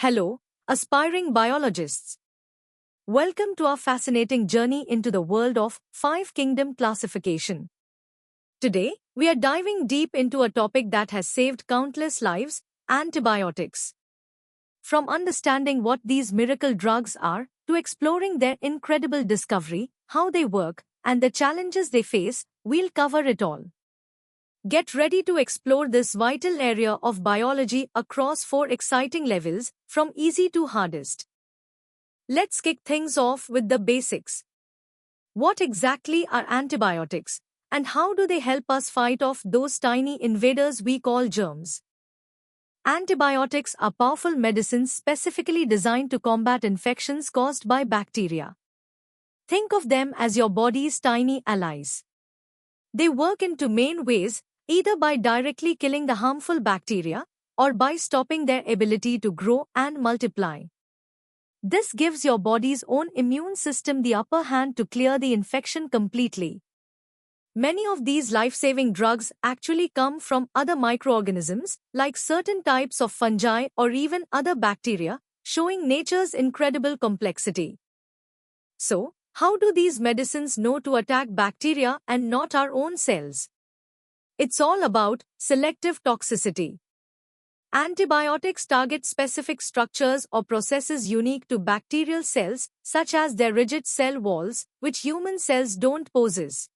Hello, aspiring biologists. Welcome to our fascinating journey into the world of Five Kingdom classification. Today, we are diving deep into a topic that has saved countless lives: antibiotics. From understanding what these miracle drugs are, to exploring their incredible discovery, how they work, and the challenges they face, we'll cover it all. Get ready to explore this vital area of biology across four exciting levels, from easy to hardest. Let's kick things off with the basics. What exactly are antibiotics, and how do they help us fight off those tiny invaders we call germs? Antibiotics are powerful medicines specifically designed to combat infections caused by bacteria. Think of them as your body's tiny allies. They work in two main ways, either by directly killing the harmful bacteria or by stopping their ability to grow and multiply. This gives your body's own immune system the upper hand to clear the infection completely. Many of these life-saving drugs actually come from other microorganisms, like certain types of fungi or even other bacteria, showing nature's incredible complexity. So, how do these medicines know to attack bacteria and not our own cells? It's all about selective toxicity. Antibiotics target specific structures or processes unique to bacterial cells, such as their rigid cell walls, which human cells don't possess.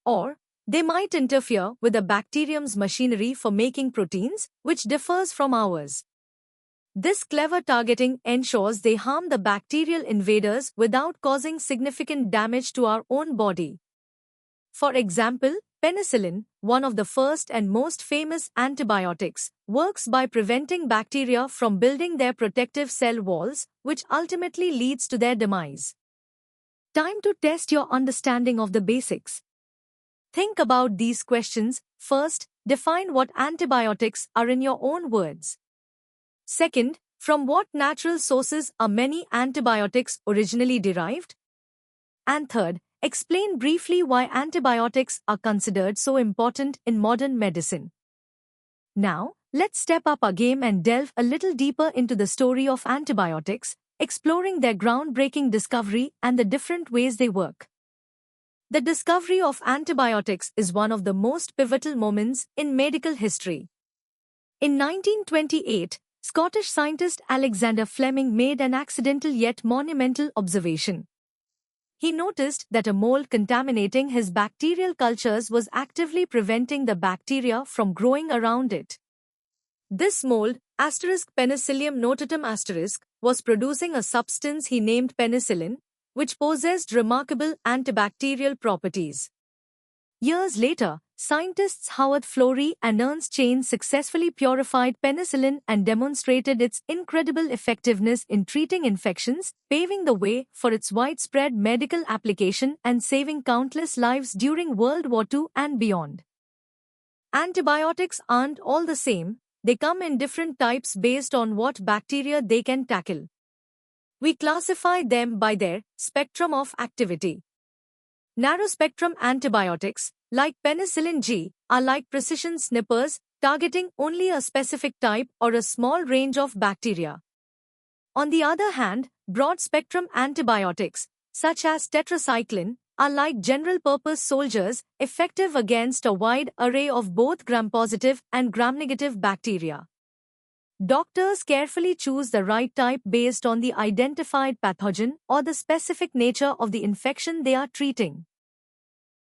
Or, they might interfere with a bacterium's machinery for making proteins, which differs from ours. This clever targeting ensures they harm the bacterial invaders without causing significant damage to our own body. For example, penicillin, one of the first and most famous antibiotics, works by preventing bacteria from building their protective cell walls, which ultimately leads to their demise. Time to test your understanding of the basics. Think about these questions. First, define what antibiotics are in your own words. Second, from what natural sources are many antibiotics originally derived? And third, explain briefly why antibiotics are considered so important in modern medicine. Now, let's step up our game and delve a little deeper into the story of antibiotics, exploring their groundbreaking discovery and the different ways they work. The discovery of antibiotics is one of the most pivotal moments in medical history. In 1928, Scottish scientist Alexander Fleming made an accidental yet monumental observation. He noticed that a mold contaminating his bacterial cultures was actively preventing the bacteria from growing around it. This mold, Penicillium notatum was producing a substance he named penicillin, which possessed remarkable antibacterial properties. Years later, scientists Howard Florey and Ernst Chain successfully purified penicillin and demonstrated its incredible effectiveness in treating infections, paving the way for its widespread medical application and saving countless lives during World War II and beyond. Antibiotics aren't all the same, they come in different types based on what bacteria they can tackle. We classify them by their spectrum of activity. Narrow-spectrum antibiotics, like penicillin G, are like precision snippers, targeting only a specific type or a small range of bacteria. On the other hand, broad-spectrum antibiotics, such as tetracycline, are like general-purpose soldiers, effective against a wide array of both gram-positive and gram-negative bacteria. Doctors carefully choose the right type based on the identified pathogen or the specific nature of the infection they are treating.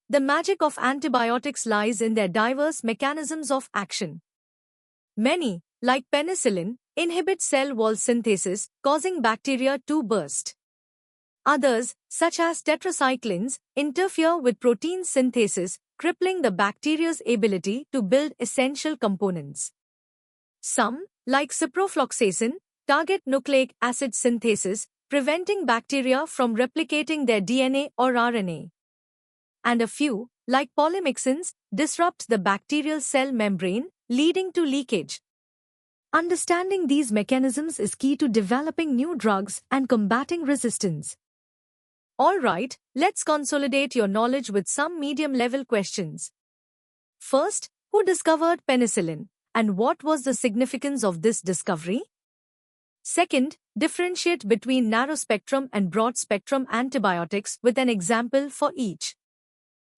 The magic of antibiotics lies in their diverse mechanisms of action. Many, like penicillin, inhibit cell wall synthesis, causing bacteria to burst. Others, such as tetracyclines, interfere with protein synthesis, crippling the bacteria's ability to build essential components. Some, like ciprofloxacin, target nucleic acid synthesis, preventing bacteria from replicating their DNA or RNA. And a few, like polymyxins, disrupt the bacterial cell membrane, leading to leakage. Understanding these mechanisms is key to developing new drugs and combating resistance. Alright, let's consolidate your knowledge with some medium-level questions. First, who discovered penicillin, and what was the significance of this discovery? Second, differentiate between narrow-spectrum and broad-spectrum antibiotics with an example for each.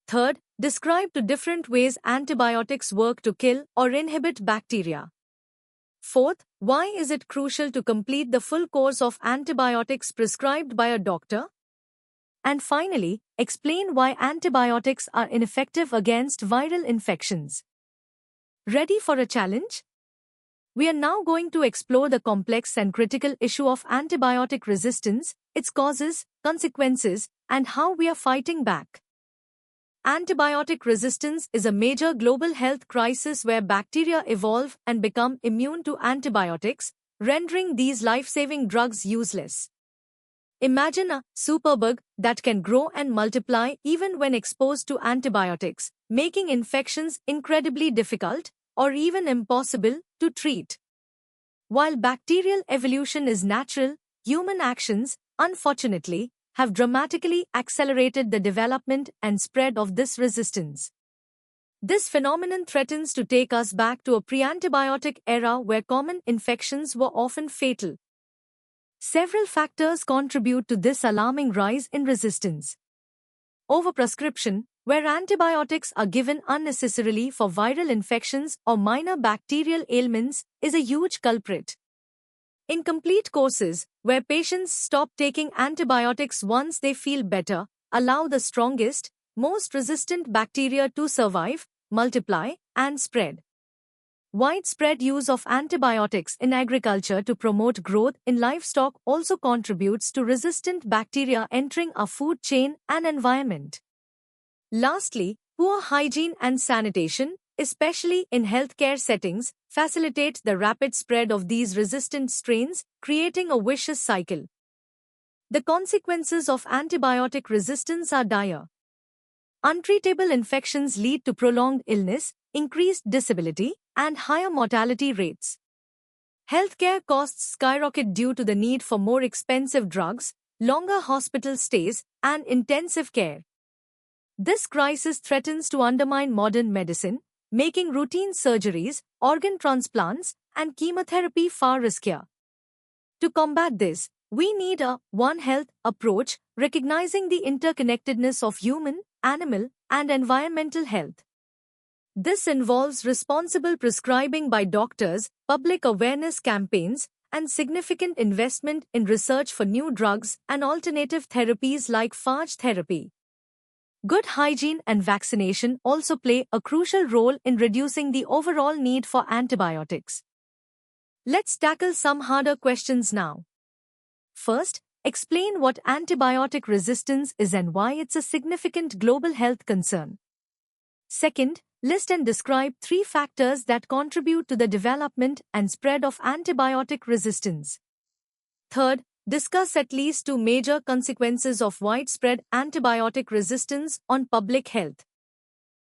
Third, describe two different ways antibiotics work to kill or inhibit bacteria. Fourth, why is it crucial to complete the full course of antibiotics prescribed by a doctor? And finally, explain why antibiotics are ineffective against viral infections. Ready for a challenge? We are now going to explore the complex and critical issue of antibiotic resistance, its causes, consequences, and how we are fighting back. Antibiotic resistance is a major global health crisis where bacteria evolve and become immune to antibiotics, rendering these life-saving drugs useless. Imagine a superbug that can grow and multiply even when exposed to antibiotics, making infections incredibly difficult or even impossible to treat. While bacterial evolution is natural, human actions, unfortunately, have dramatically accelerated the development and spread of this resistance. This phenomenon threatens to take us back to a pre-antibiotic era where common infections were often fatal. Several factors contribute to this alarming rise in resistance. Overprescription, where antibiotics are given unnecessarily for viral infections or minor bacterial ailments, is a huge culprit. Incomplete courses, where patients stop taking antibiotics once they feel better, allow the strongest, most resistant bacteria to survive, multiply, and spread. Widespread use of antibiotics in agriculture to promote growth in livestock also contributes to resistant bacteria entering our food chain and environment. Lastly, poor hygiene and sanitation, especially in healthcare settings, facilitate the rapid spread of these resistant strains, creating a vicious cycle. The consequences of antibiotic resistance are dire. Untreatable infections lead to prolonged illness, increased disability, and higher mortality rates. Healthcare costs skyrocket due to the need for more expensive drugs, longer hospital stays, and intensive care. This crisis threatens to undermine modern medicine, making routine surgeries, organ transplants, and chemotherapy far riskier. To combat this, we need a One Health approach, recognizing the interconnectedness of human, animal, and environmental health. This involves responsible prescribing by doctors, public awareness campaigns, and significant investment in research for new drugs and alternative therapies like phage therapy. Good hygiene and vaccination also play a crucial role in reducing the overall need for antibiotics. Let's tackle some harder questions now. First, explain what antibiotic resistance is and why it's a significant global health concern. Second, list and describe 3 factors that contribute to the development and spread of antibiotic resistance. Third, discuss at least 2 major consequences of widespread antibiotic resistance on public health.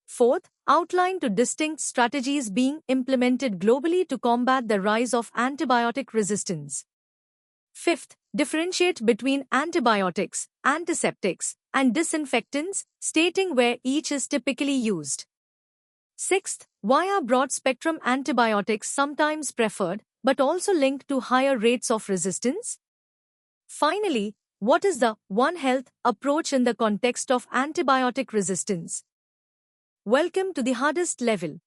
Fourth, outline 2 distinct strategies being implemented globally to combat the rise of antibiotic resistance. Fifth, differentiate between antibiotics, antiseptics, and disinfectants, stating where each is typically used. Sixth, why are broad-spectrum antibiotics sometimes preferred, but also linked to higher rates of resistance? Finally, what is the One Health approach in the context of antibiotic resistance? Welcome to the hardest level.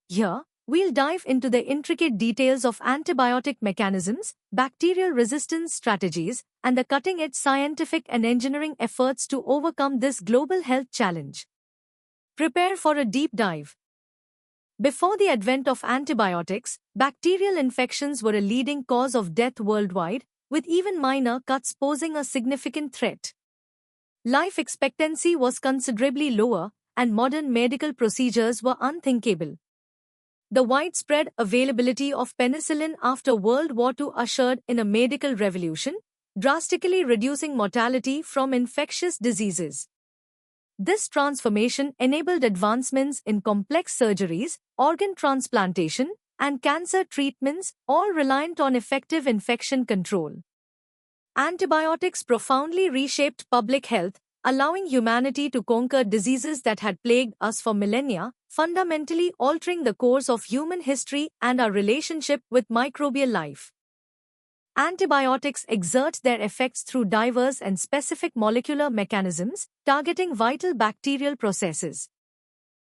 Here, we'll dive into the intricate details of antibiotic mechanisms, bacterial resistance strategies, and the cutting-edge scientific and engineering efforts to overcome this global health challenge. Prepare for a deep dive. Before the advent of antibiotics, bacterial infections were a leading cause of death worldwide, with even minor cuts posing a significant threat. Life expectancy was considerably lower, and modern medical procedures were unthinkable. The widespread availability of penicillin after World War II ushered in a medical revolution, drastically reducing mortality from infectious diseases. This transformation enabled advancements in complex surgeries, organ transplantation, and cancer treatments, all reliant on effective infection control. Antibiotics profoundly reshaped public health, allowing humanity to conquer diseases that had plagued us for millennia, fundamentally altering the course of human history and our relationship with microbial life. Antibiotics exert their effects through diverse and specific molecular mechanisms, targeting vital bacterial processes.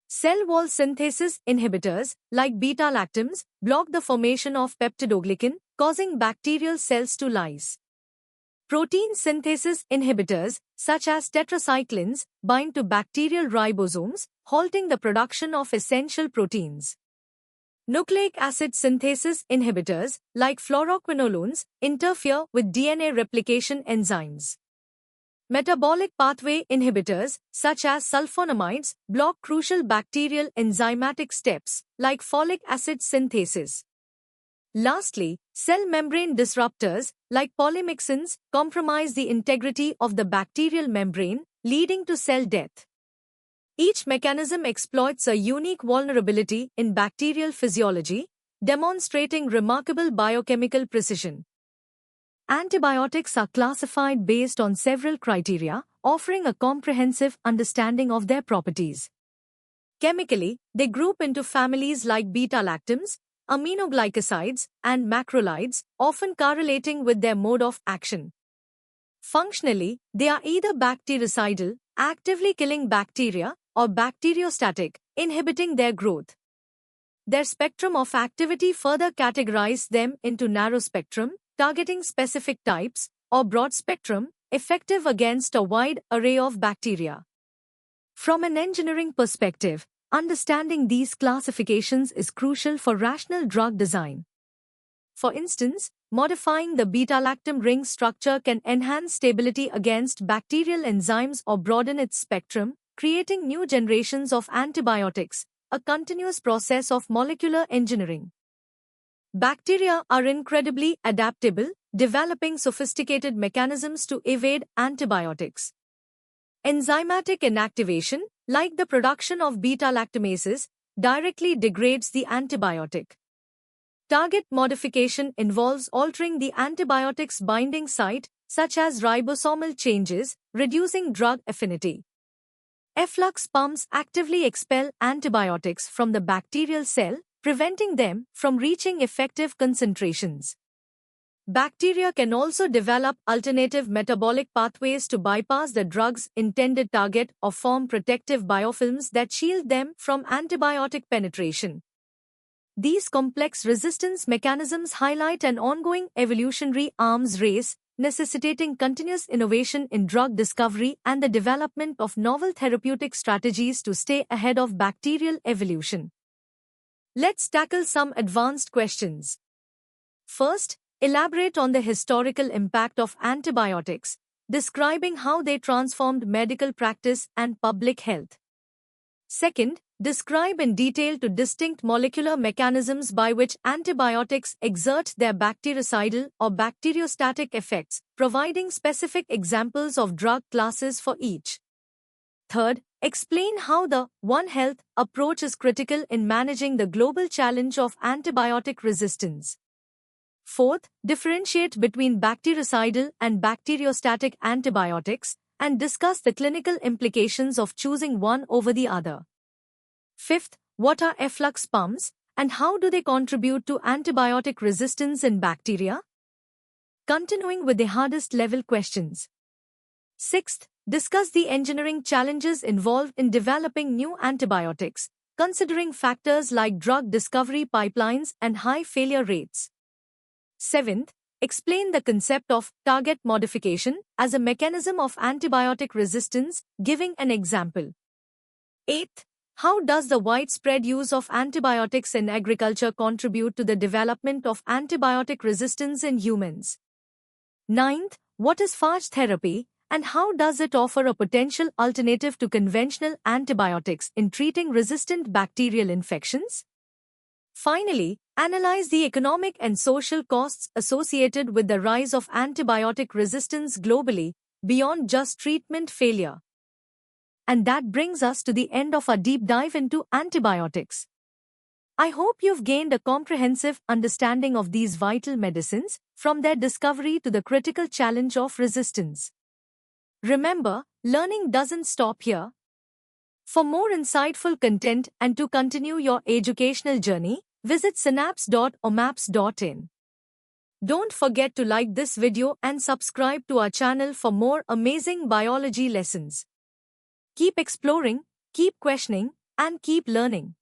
Cell wall synthesis inhibitors, like beta-lactams, block the formation of peptidoglycan, causing bacterial cells to lyse. Protein synthesis inhibitors, such as tetracyclines, bind to bacterial ribosomes, halting the production of essential proteins. Nucleic acid synthesis inhibitors, like fluoroquinolones, interfere with DNA replication enzymes. Metabolic pathway inhibitors, such as sulfonamides, block crucial bacterial enzymatic steps, like folic acid synthesis. Lastly, cell membrane disruptors, like polymyxins, compromise the integrity of the bacterial membrane, leading to cell death. Each mechanism exploits a unique vulnerability in bacterial physiology, demonstrating remarkable biochemical precision. Antibiotics are classified based on several criteria, offering a comprehensive understanding of their properties. Chemically, they group into families like beta-lactams, aminoglycosides, and macrolides, often correlating with their mode of action. Functionally, they are either bactericidal, actively killing bacteria, or bacteriostatic, inhibiting their growth. Their spectrum of activity further categorizes them into narrow spectrum, targeting specific types, or broad spectrum, effective against a wide array of bacteria. From an engineering perspective, understanding these classifications is crucial for rational drug design. For instance, modifying the beta-lactam ring structure can enhance stability against bacterial enzymes or broaden its spectrum, creating new generations of antibiotics, a continuous process of molecular engineering. Bacteria are incredibly adaptable, developing sophisticated mechanisms to evade antibiotics. Enzymatic inactivation, like the production of beta-lactamases, directly degrades the antibiotic. Target modification involves altering the antibiotic's binding site, such as ribosomal changes, reducing drug affinity. Efflux pumps actively expel antibiotics from the bacterial cell, preventing them from reaching effective concentrations. Bacteria can also develop alternative metabolic pathways to bypass the drug's intended target or form protective biofilms that shield them from antibiotic penetration. These complex resistance mechanisms highlight an ongoing evolutionary arms race, necessitating continuous innovation in drug discovery and the development of novel therapeutic strategies to stay ahead of bacterial evolution. Let's tackle some advanced questions. First, elaborate on the historical impact of antibiotics, describing how they transformed medical practice and public health. Second, describe in detail two distinct molecular mechanisms by which antibiotics exert their bactericidal or bacteriostatic effects, providing specific examples of drug classes for each. Third, explain how the One Health approach is critical in managing the global challenge of antibiotic resistance. Fourth, differentiate between bactericidal and bacteriostatic antibiotics and discuss the clinical implications of choosing one over the other. Fifth, what are efflux pumps and how do they contribute to antibiotic resistance in bacteria? Continuing with the hardest level questions. Sixth, discuss the engineering challenges involved in developing new antibiotics, considering factors like drug discovery pipelines and high failure rates. Seventh, explain the concept of target modification as a mechanism of antibiotic resistance, giving an example. Eighth, how does the widespread use of antibiotics in agriculture contribute to the development of antibiotic resistance in humans? Ninth, what is phage therapy and how does it offer a potential alternative to conventional antibiotics in treating resistant bacterial infections? Finally, analyze the economic and social costs associated with the rise of antibiotic resistance globally, beyond just treatment failure. And that brings us to the end of our deep dive into antibiotics. I hope you've gained a comprehensive understanding of these vital medicines, from their discovery to the critical challenge of resistance. Remember, learning doesn't stop here. For more insightful content and to continue your educational journey, visit synapse.omaps.in. Don't forget to like this video and subscribe to our channel for more amazing biology lessons. Keep exploring, keep questioning, and keep learning.